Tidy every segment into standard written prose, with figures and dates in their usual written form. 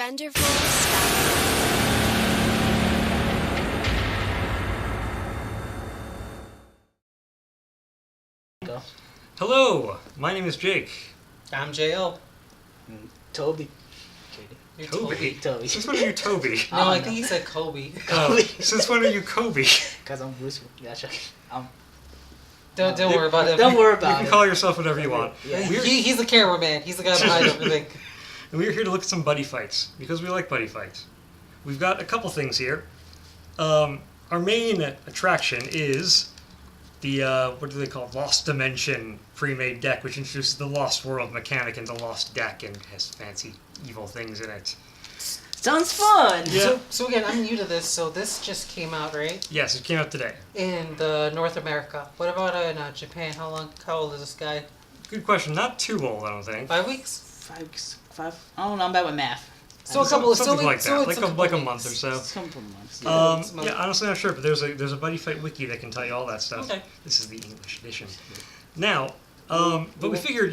Benderful style. Go. Hello, my name is Jake. I'm JL. Toby. You're Toby? Toby. Since when are you Toby? No, I think he said Kobe. Since when are you Kobe? Because I'm Bruce. Gotcha. Don't worry about it. Don't worry You about can it. call yourself whatever you want. Yeah. He's the cameraman. He's the guy behind everything. And we're here to look at some buddy fights, because we like buddy fights. We've got a couple things here. Our main attraction is the, what do they call it? Lost Dimension pre-made deck, which introduces the Lost World mechanic into Lost Deck and has fancy evil things in it. Sounds fun. Yeah. So again, I'm new to this, so this just came out, right? Yes, it came out today. In North America. What about in Japan? How old is this guy? Good question. Not too old, I don't think. 5 weeks? 5 weeks. 5. I don't know. I'm bad with math. So a couple of Something like that, it's like a month or so. Some months. Yeah, honestly not sure, but there's a Buddy Fight wiki that can tell you all that stuff. Okay. This is the English edition. Now, but we figured,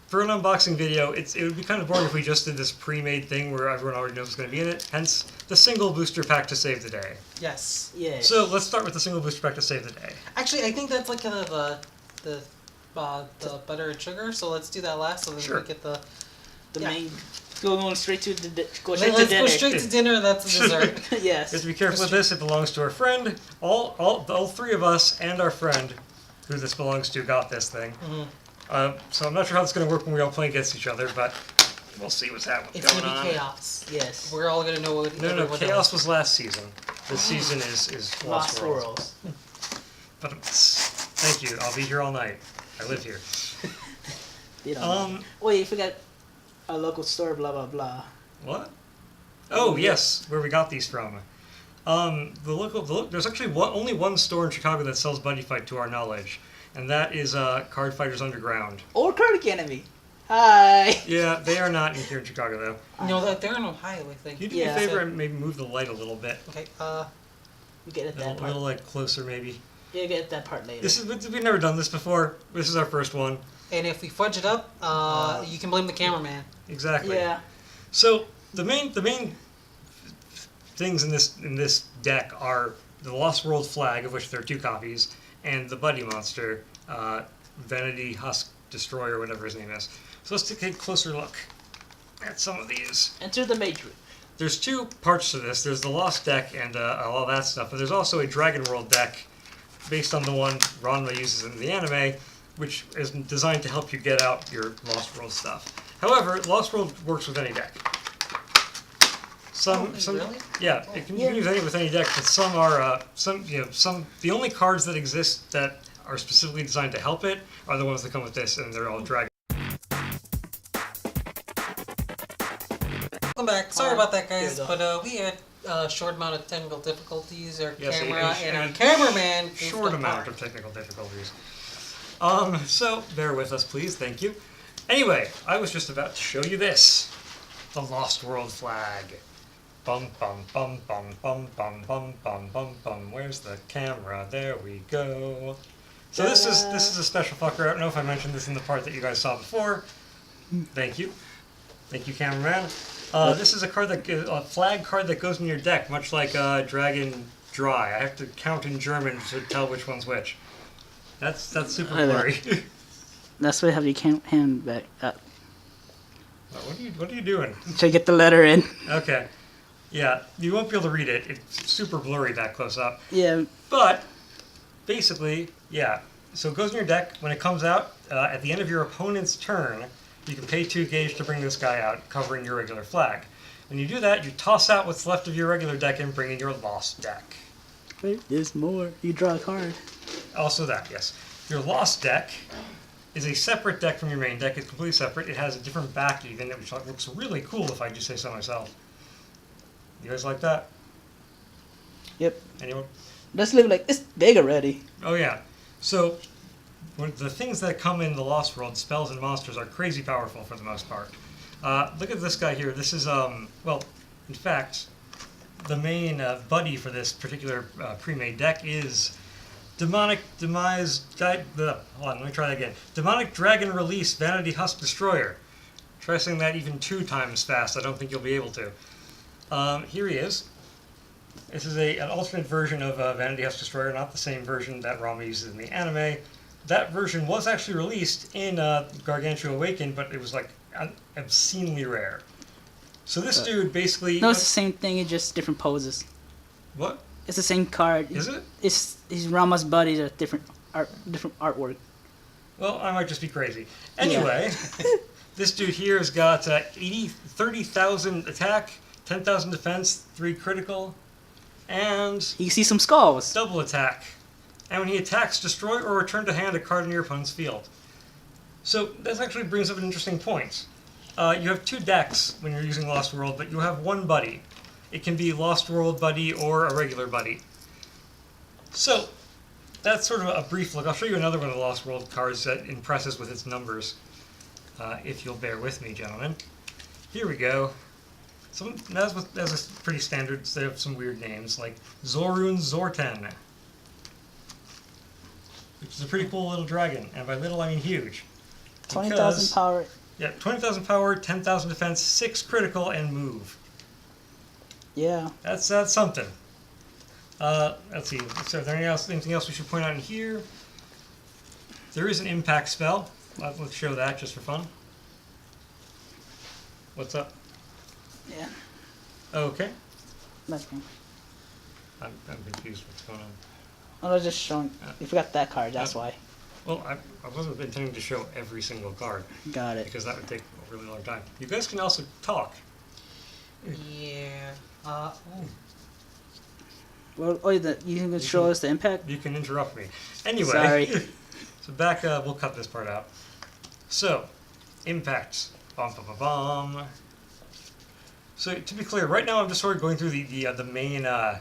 for an unboxing video, it would be kind of boring if we just did this pre-made thing where everyone already knows what's going to be in it. Hence, the single booster pack to save the day. Yes. Yeah. So let's start with the single booster pack to save the day. Actually, I think that's like kind of the butter and sugar. So let's do that last, so then Sure. we get the main. Going straight to dinner. Let's go straight to dinner. That's the dessert. Yes. You have to be careful with this. It belongs to our friend. All three of us and our friend, who this belongs to, got this thing. Mm-hmm. So I'm not sure how it's going to work when we all play against each other, but we'll see what's happening. It's gonna be chaos. Yes. We're all gonna know what. No, everyone chaos knows. was last season. This season is Lost Worlds. But thank you. I'll be here all night. I live here. You know. Wait, you forgot a local store. Blah blah blah. What? Oh yes, where we got these from. There's actually only one store in Chicago that sells Buddy Fight to our knowledge, and that is Card Fighters Underground. Or Card Academy. Hi. Yeah, they are not in here in Chicago though. No, they're in Ohio, I think. Can you do me a favor and maybe move the light a little bit? Okay. You get at A that part. little like closer maybe. You get at that part later. We've never done this before. This is our first one. And if we fudge it up, you can blame the cameraman. Exactly. Yeah. So the main things in this deck are the Lost World flag, of which there are 2 copies, and the Buddy Monster, Vanity Husk Destroyer, whatever his name is. So let's take a closer look at some of these. Enter the Matrix. There's 2 parts to this. There's the Lost deck and all that stuff, but there's also a Dragon World deck based on the one Ranma uses in the anime, which is designed to help you get out your Lost World stuff. However, Lost World works with any deck. Really? Yeah, you can use any with any deck, but some are the only cards that exist that are specifically designed to help it are the ones that come with this, and they're all dragon. Welcome back. Sorry about that, guys, Here we but we had a short amount of technical difficulties. Our Yes, camera and our cameraman. Short amount of technical difficulties. So bear with us, please. Thank you. Anyway, I was just about to show you this, the Lost World flag. Bum bum bum bum bum bum bum bum bum bum. Where's the camera? There we go. So this is a special fucker. I don't know if I mentioned this in the part that you guys saw before. Thank you, cameraman. This is a flag card that goes in your deck, much like Dragon Dry. I have to count in German to tell which one's which. That's super blurry. That's why I have your hand back up. What are you doing? To get the letter in. Okay. Yeah, you won't be able to read it. It's super blurry that close up. Yeah. But, basically, yeah. So it goes in your deck. When it comes out, at the end of your opponent's turn, you can pay 2 gauge to bring this guy out, covering your regular flag. When you do that, you toss out what's left of your regular deck and bring in your Lost deck. Wait, there's more. You draw a card. Also that, yes. Your Lost deck is a separate deck from your main deck. It's completely separate. It has a different back even, which looks really cool if I do say so myself. You guys like that? Yep. Anyone? Does look like it's big already. Oh yeah. So the things that come in the Lost World, spells and monsters, are crazy powerful for the most part. Look at this guy here. This is well, in fact, the main buddy for this particular pre-made deck is Demonic Demise. Hold on, let me try that again. Demonic Dragon Release Vanity Husk Destroyer. Try saying that even 2 times fast. I don't think you'll be able to. Here he is. This is an alternate version of Vanity House Destroyer, not the same version that Rama uses in the anime. That version was actually released in Gargantua Awakened, but it was like obscenely rare. So this dude basically... No, it's the same thing, it's just different poses. What? It's the same card. Is it? He's Rama's buddy, a different artwork. Well, I might just be crazy. Anyway, this dude here has got 30,000 attack, 10,000 defense, 3 critical, and... You can see some skulls. Double attack. And when he attacks, destroy or return to hand a card in your opponent's field. So this actually brings up an interesting point. You have 2 decks when you're using Lost World, but you have 1 buddy. It can be Lost World buddy or a regular buddy. So that's sort of a brief look. I'll show you another one of the Lost World cards that impresses with its numbers, if you'll bear with me, gentlemen. Here we go. That's a pretty standard. They have some weird names like Zorun Zorten, which is a pretty cool little dragon, and by little I mean huge. 20,000 power. Yeah, 20,000 power, 10,000 defense, 6 critical, and move. Yeah. That's something. Let's see. So, is there anything else we should point out in here? There is an impact spell. Let's show that just for fun. What's up? Yeah. Okay. Nothing. I'm confused. What's going on? I was just showing. You forgot that card. That's why. Well, I wasn't intending to show every single card. Got it. Because that would take a really long time. You guys can also talk. Yeah. Well, you can show us the impact? You can interrupt me. Anyway. Sorry. So back, we'll cut this part out. So, impact. Bum, bum, bum, bum. So, to be clear, right now I'm just sort of going through the main... the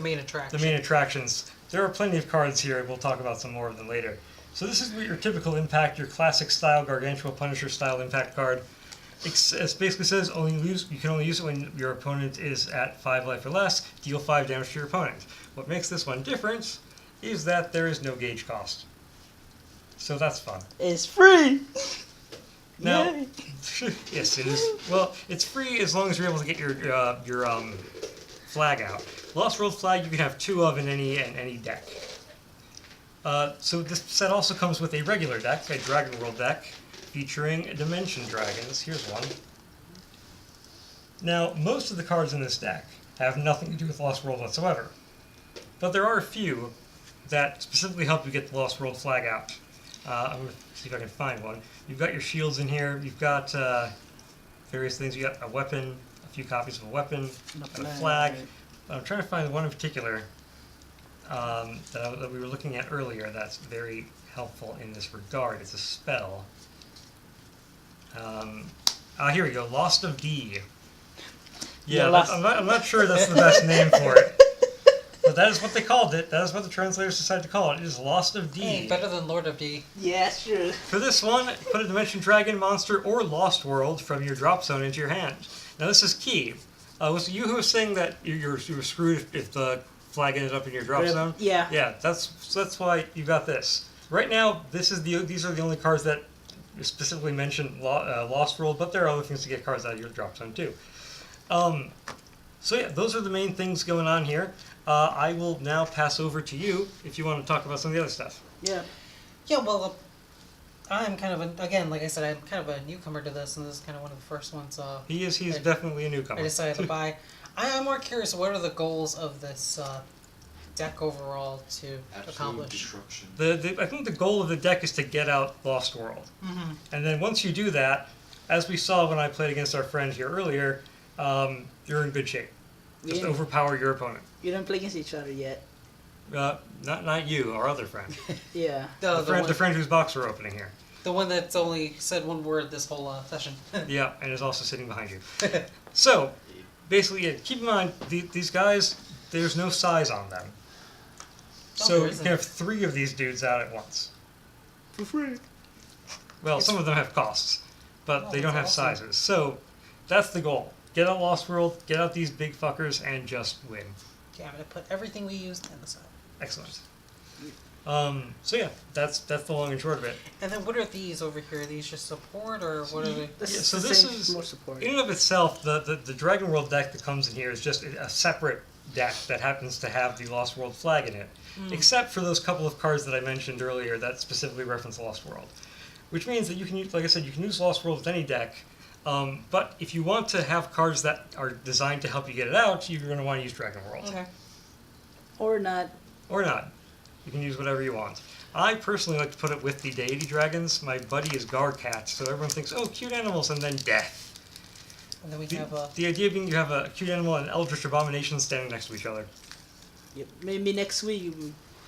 main attraction. The main attractions. There are plenty of cards here. We'll talk about some more of them later. So this is your typical impact, your classic style Gargantua Punisher style impact card. It basically says you can only use it when your opponent is at 5 life or less. Deal 5 damage to your opponent. What makes this one different is that there is no gauge cost. So that's fun. It's free. Now, Yay. yes, it is. Well, it's free as long as you're able to get your flag out. Lost World flag you can have 2 of in any deck. So this set also comes with a regular deck, a Dragon World deck, featuring Dimension Dragons. Here's one. Now, most of the cards in this deck have nothing to do with Lost World whatsoever. But there are a few that specifically help you get the Lost World flag out. I'm going to see if I can find one. You've got your shields in here. You've got various things. You've got a weapon, a few copies of a weapon, and a flag. I'm trying to find one in particular that we were looking at earlier that's very helpful in this regard. It's a spell. Here we go. Lost of D. Yeah, I'm not sure that's the best name for it. But that is what they called it. That is what the translators decided to call it. It is Lost of D. Hey, better than Lord of D. Yeah, sure. For this one, put a Dimension Dragon monster or Lost World from your drop zone into your hand. Now this is key. Was it you who was saying that you were screwed if the flag ended up in your drop zone? Yeah. Yeah, that's why you got this. Right now, these are the only cards that specifically mention Lost World, but there are other things to get cards out of your drop zone too. So yeah, those are the main things going on here. I will now pass over to you if you want to talk about some of the other stuff. Yeah. Yeah, well, I'm kind of, again, like I said, I'm kind of a newcomer to this, and this is kind of one of the first ones. He's definitely a newcomer. I decided to buy. I'm more curious, what are the goals of this deck overall to accomplish? Destruction. I think the goal of the deck is to get out Lost World. Mm-hmm. And then once you do that, as we saw when I played against our friend here earlier, you're in good shape. Just overpower your opponent. You didn't play against each other yet. Not you, our other friend. Yeah. The friend whose box we're opening here. The one that's only said one word this whole session. Yeah, and is also sitting behind you. So, basically, keep in mind, these guys, there's no size on them. So you can have 3 of these dudes out at once. For free. Well, some of them have costs, but they don't have awesome. sizes. So, that's the goal. Get out Lost World, get out these big fuckers, and just win. Okay, I'm going to put everything we used in the side. Excellent. So yeah, that's the long and short of it. And then what are these over here? Are these just support or what are they? So this is more support. in and of itself the Dragon World deck that comes in here is just a separate deck that happens to have the Lost World flag in it, except for those couple of cards that I mentioned earlier that specifically reference Lost World, which means that you can use, like I said, you can use Lost World with any deck. But if you want to have cards that are designed to help you get it out, you're going to want to use Dragon World. Okay. Or not. Or not. You can use whatever you want. I personally like to put it with the deity dragons. My buddy is Garcat, so everyone thinks, oh, cute animals, and then death. And then we have a... The idea being you have a cute animal and an eldritch abomination standing next to each other. Yep. Maybe next week,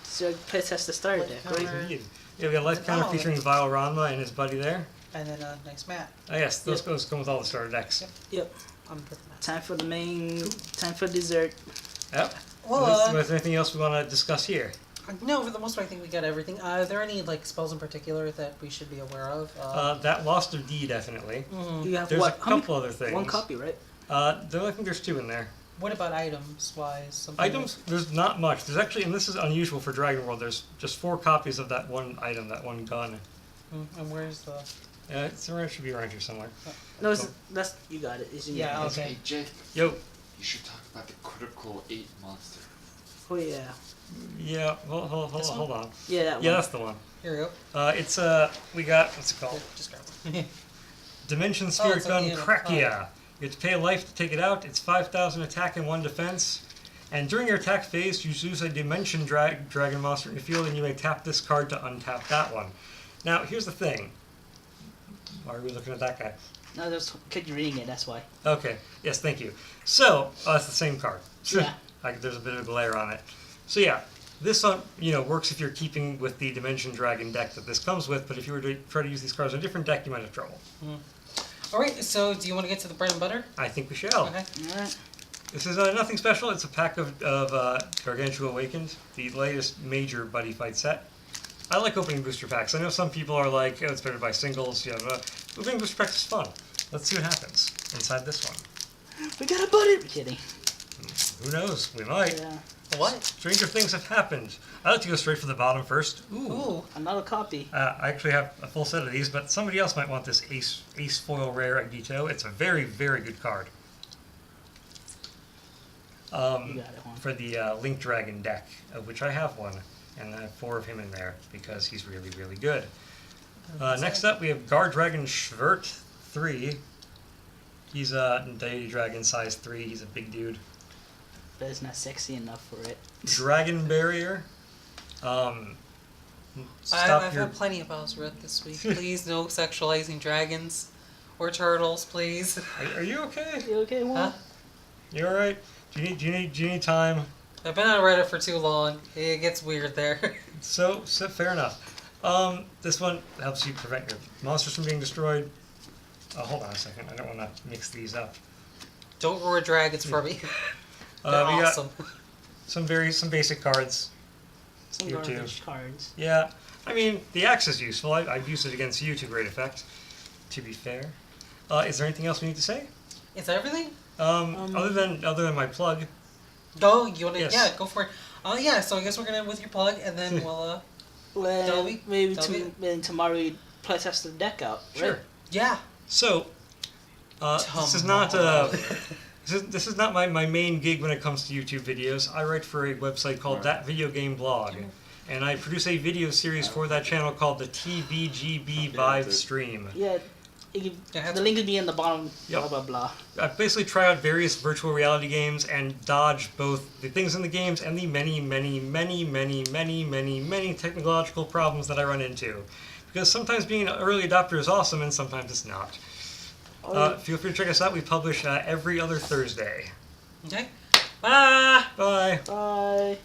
so playtest the starter deck, right? Indeed. Yeah, we got a life counter featuring Vile Ranma and his buddy there. And then a nice mat. Oh yes, those come with all the starter decks. Yep. I'm with the mat. Time for the main. Time for dessert. Yep. Well, Is there anything else we want to discuss here? no, for the most part, I think we got everything. Are there any like spells in particular that we should be aware of? That Lost of D, definitely. You have There's what? a couple other things. One copy, right? I think there's 2 in there. What about items-wise? Items, there's not much. There's actually, and this is unusual for Dragon World, there's just 4 copies of that one item, that one gun. And where's the... It should be around here somewhere. No, that's you got it. It's in Yeah, your okay. Hey, Jake, Yo. you should talk about the critical 8 monster. Oh yeah. Yeah, hold on. Yeah, that Yeah, one. that's the one. Here we go. It's, we got, what's it Here, called? just grab one. Dimension Spirit it's at Gun the end of- Krakia. You have to pay a life to take it out. It's 5,000 attack and 1 defense. And during your attack phase, you use a Dimension Dragon monster in the field, and you may tap this card to untap that one. Now, here's the thing. Why are we looking at that guy? No, there's kid reading it. That's why. Okay. Yes, thank you. So, that's the same card. Yeah. There's a bit of a glare on it. So yeah, this works if you're keeping with the Dimension Dragon deck that this comes with, but if you were to try to use these cards on a different deck, you might have trouble. Alright, so do you want to get to the bread and butter? I think we shall. Okay. All right. This is nothing special. It's a pack of Gargantua Awakened, the latest major Buddyfight set. I like opening booster packs. I know some people are like, oh, it's better to buy singles. Opening booster packs is fun. Let's see what happens inside this one. We got a buddy. Kidding. Who knows? We might. Yeah. What? Stranger things have happened. I like to go straight for the bottom first. Ooh. Another copy. I actually have a full set of these, but somebody else might want this Ace Foil Rare Agito. It's a very, very good card. You got it, Juan. For the Link Dragon deck, of which I have one, and I have 4 of him in there because he's really, really good. Next up, we have Guard Dragon Schvert 3. He's a Deity Dragon size 3. He's a big dude. But it's not sexy enough for it. Dragon Barrier. I've had plenty of Bow's read this week. Please, no sexualizing dragons or turtles, please. Are you okay? You okay, Juan? Huh? You all right? Do you need time? I've been on Reddit for too long. It gets weird there. So fair enough. This one helps you prevent your monsters from being destroyed. Hold on a second. I don't want to mix these up. Don't roar dragons for me. We They're got awesome. some basic cards. Some Here too. garbage cards. Yeah, I mean the axe is useful. I've used it against you to great effect. To be fair, is there anything else we need to say? Is that everything? Other than my plug. Go. You want to? Yes. Yeah, go for it. Yeah. So I guess we're gonna end with your plug, and then we'll. Well, Dolby? maybe Dolby? then tomorrow we play test the deck out. Right? Sure. Yeah. So, this is not this is not my main gig when it comes to YouTube videos. I write for a website called That Video Game Blog, and I produce a video series for that channel called the TVGB Vive Stream. Yeah. The link will be in the bottom. Yep. Blah blah blah. I basically try out various virtual reality games and dodge both the things in the games and the many technological problems that I run into. Because sometimes being an early adopter is awesome and sometimes it's not. Feel free to check us out. We publish every other Thursday. Okay. Bye. Bye. Bye.